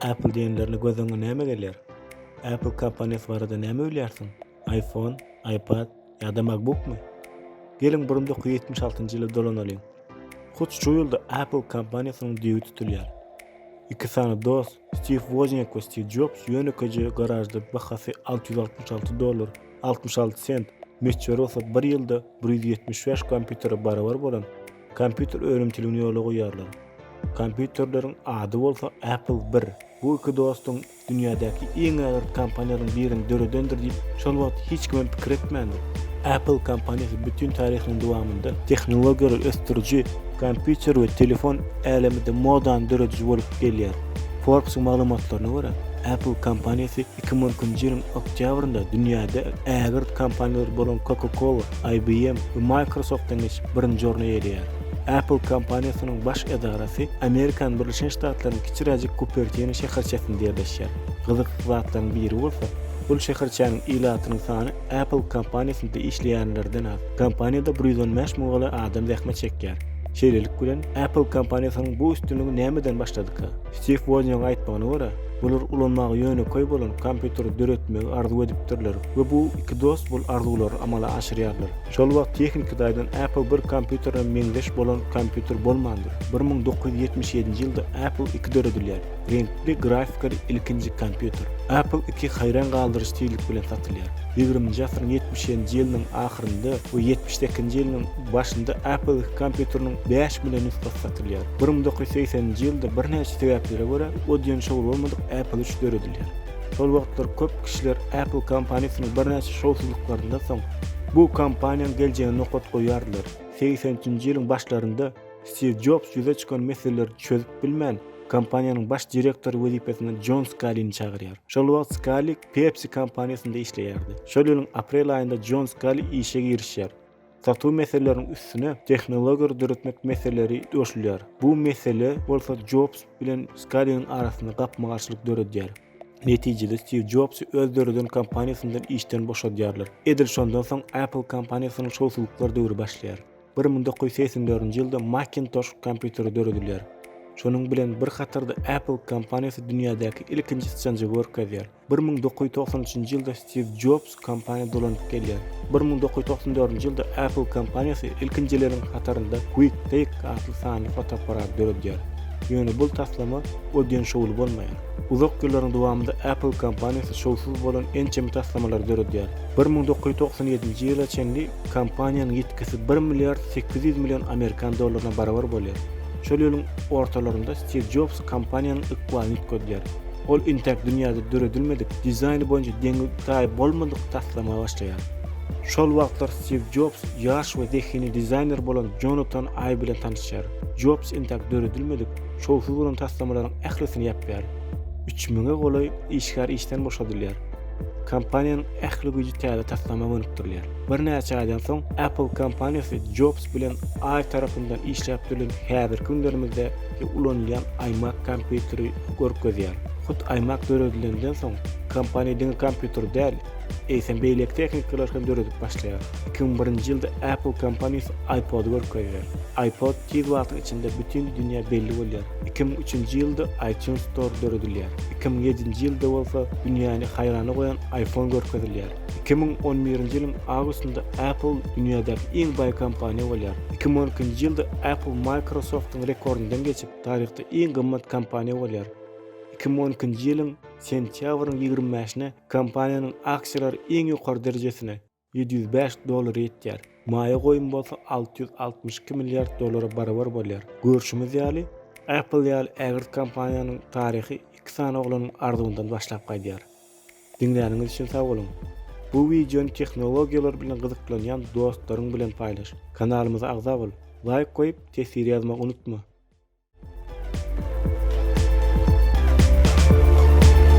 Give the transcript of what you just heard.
Apple diýenlerle gözüňe näme gelýär? Apple kompaniýasy barada näme bilýärsiň? iPhone, iPad ýa-da MacBookmy? Geliň 1976-njy ýylda dolanalyň. Hut şu ýylda Apple kompaniýasynyň düýbi tutulýar. Iki sany dost, Steve Wozniak we Steve Jobs ýönekeje garajda bahasy $666, 66 sent, meçhur bolsa bir ýylda 175 kompýutere barabar bolan kompýuter öwrümçiligini ýola goýarlar. Kompýuterleriň ady bolsa Apple 1. Bu iki dostum dünýädäki iň ägir kompaniýalaryň birini döredendir diýip şol wagt hiç kim pikir etmändi. Apple kompaniýasy bütün taryhynyň dowamynda tehnologiýalary ösdüriji, kompýuter we telefon äleminde modany dörediji bolup gelýär. Forbes maglumatlaryna görä, Apple kompaniýasy 2010-njy ýylyň oktýabrynda dünýäde ägir kompaniýalar bolan Coca-Cola, IBM we Microsoft'tan geçip birinji orna ýerler. Apple kompaniýasynyň baş edarasy Amerikan Birleşik Ştatlarynyň kiçirejik Cupertino şäherçesinde ýerleşýär. Gyzyk zatlaryň biri bolsa, bu şäherçäniň ilatynyň sany Apple kompaniýasynda işleýänlerden az. Kompaniýada 115 000 adam zähmet çekýär. Şeýlelik bilen Apple kompaniýasynyň bu üstünlügi nämeden başladyka? Steve Wozniak aýtmagyna görä, bular ulanmagy ýöneköý bolan kompýuteri döretmegi arzu edipdirler we bu iki dost bol arzulary amala aşyrýarlar. Şol wagt tehnik daýdan Apple bir kompýuterden meňzeş bolan kompýuter bolmandyr. 1977-nji ýylda Apple 2 döredilýär. Renkli grafikali ilkinji kompýuter. Apple 2 haýran galdyryş tiýlik bilen satylýar. 20-nji asyryň 70-nji ýylynyň ahyrynda we 72-nji ýylynyň başynda Apple kompýuteriniň 5 million nüskasy satylýar. 1980-nji ýylda bir näçe sebäplere görä odiýan şowl bolmadyk Apple 3 döredilýär. Şol wagtlar köp kişiler Apple kompaniýasynyň bir näçe şowsuzlyklaryna soň bu kompaniýanyň geleceğine nokat goýarlar. 80-nji ýylyň başlarynda Steve Jobs ýüze çykan meseleleri çözüp bilmän kompaniýanyň baş direktory wezipesine John Scully'ni çagyrýar. Şol wagt Scully Pepsi kompaniýasynda işleýärdi. Şol ýylyň aprel aýynda John Scully işe girişýär. Satu meselelerini üstüne tehnologiýalary döretmek meselleri döşülýär. Bu mesele bolsa Jobs bilen Scully'nin arasynda gapma-garşylyk döredýär. Netijede Steve Jobs öz döreden kompaniýasyndan işden boşadýarlar. Edil şondan soň Apple kompaniýasynyň şowsuzlyklar döwri başlaýar. 1984-nji ýylda Macintosh kompýuteri döredilýär. Şonuň bilen bir hatarda Apple kompaniýasy dünýädäki ilkinji sıçanjy görkezýär. 1990-njy ýylda Steve Jobs kompaniýa dolanyp gelýär. 1994-njy ýylda Apple kompaniýasy ilkinjileriň hatarynda Quick Take adly sany fotoaparat döredýär. Ýöne bu taslama odiýan şowly bolmaýar. Uzak ýyllaryň dowamynda Apple kompaniýasy şowsuz bolan ençe taslamalar döredýär. 1997-nji ýyla çenli kompaniýanyň ýetkisi 1 milliard 800 million Amerikan dollaryna barabar bolýar. Şol ýylyň ortalarynda Steve Jobs kompaniýanyň ykbalyny ýetdirýär. Ol intak dünýäde döredilmedik, dizaýny boýunça deňi taýyp bolmadyk taslama başlaýar. Şol wagtlar Steve Jobs ýaş we dehini dizaýner bolan Jonathan Ive bilen tanışýar. Jobs intak döredilmedik, şowsuz bolan taslamalaryň ählisini ýapýar. 3000-e golay işgär işden boşadylýar. Kompaniýanyň ähli güýji täze taslama gönükdirýär. Bir näçe aýdan soň Apple kompaniýasy Jobs bilen Ive tarapyndan işläp durulan häzirki günlerimizde ulanýan iMac kompýuteri görkezýär. Hut iMac döredilenden soň kompaniýanyň kompýuteri däl, eýsem beýlek teknikalar hem döredip başlaýar. 2001-nji ýylda Apple kompaniýasy iPod görkezýär. iPod tiz wagtyň içinde bütün dünýä belli bolýar. 2003-nji ýylda iTunes Store döredilýär. 2007-nji ýylda bolsa dünýäni haýrana goýan iPhone görkezilýär. 2011-nji ýylyň awgustynda Apple dünýädäki iň baý kompaniýa bolýar. 2012-nji ýylda Apple Microsoft'yň rekordundan geçip tarihte iň gymmat kompaniýa bolýar. 2012-nji ýylyň sentýabryň 25-ne kompaniýanyň aksiýalary iň ýokary derejesine $705 ýetýär. Maýa goýum bolsa $662 milliard barabar bolýar. Görüşimiz ýaly Apple ýaly ägir kompaniýanyň taryhy 2 sany oglanyň arzundan başlap gaýdýar. Dinleýäniňiz üçin sag bolun. Bu wideony tehnologiýalar bilen gyzyklanýan dostlaryň bilen paýlaş. Kanalymyza agza bol. Like goýup tesir ýazmagy unutma.